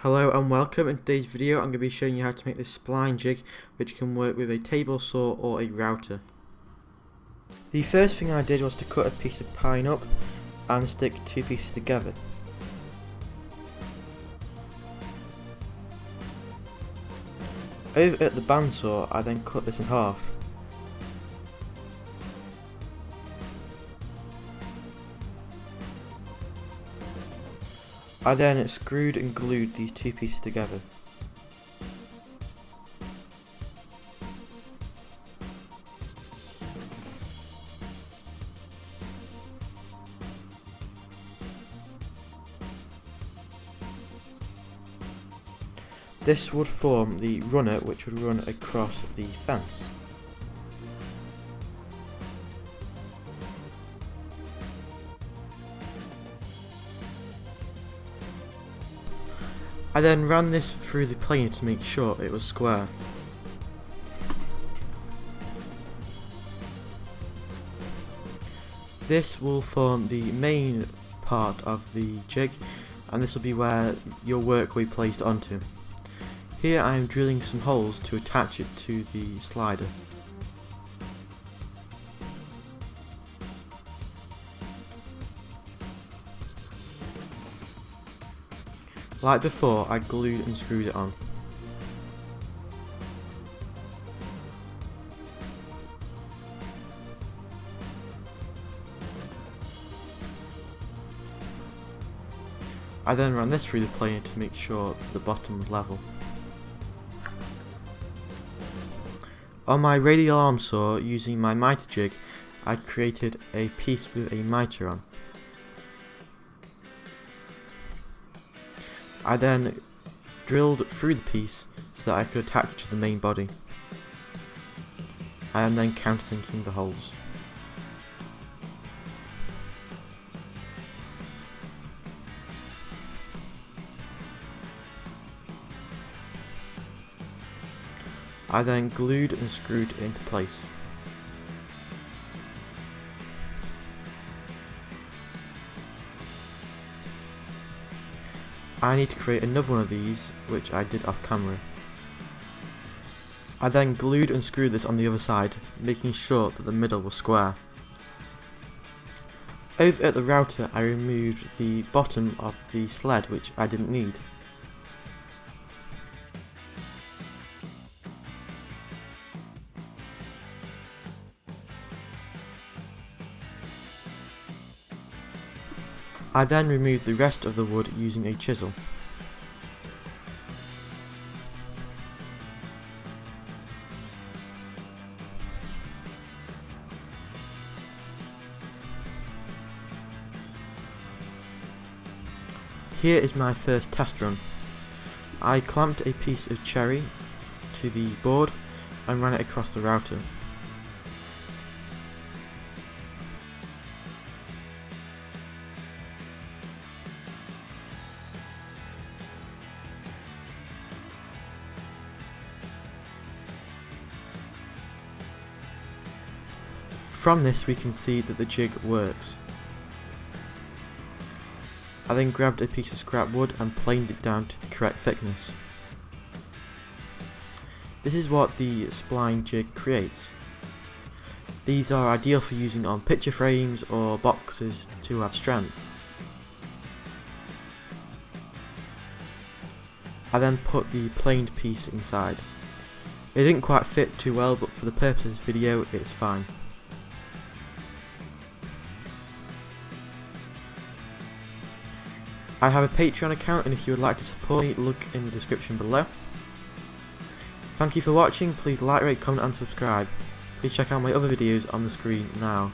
Hello and welcome. In today's video I'm going to be showing you how to make this spline jig, which can work with a table saw or a router. The first thing I did was to cut a piece of pine up and stick two pieces together. Over at the bandsaw I then cut this in half. I then screwed and glued these two pieces together. This would form the runner which would run across the fence. I then ran this through the planer to make sure it was square. This will form the main part of the jig, and this will be where your work will be placed onto. Here I am drilling some holes to attach it to the slider. Like before, I glued and screwed it on. I then ran this through the planer to make sure the bottom was level. On my radial arm saw, using my miter jig, I created a piece with a miter on. I then drilled through the piece so that I could attach it to the main body. I am then countersinking the holes. I then glued and screwed it into place. I need to create another one of these, which I did off camera. I then glued and screwed this on the other side, making sure that the middle was square. Over at the router I removed the bottom of the sled, which I didn't need. I then removed the rest of the wood using a chisel. Here is my first test run. I clamped a piece of cherry to the board and ran it across the router. From this we can see that the jig works. I then grabbed a piece of scrap wood and planed it down to the correct thickness. This is what the spline jig creates. These are ideal for using on picture frames or boxes to add strength. I then put the planed piece inside. It didn't quite fit too well, but for the purpose of this video it's fine. I have a Patreon account, and if you would like to support me, look in the description below. Thank you for watching. Please like, rate, comment and subscribe. Please check out my other videos on the screen now.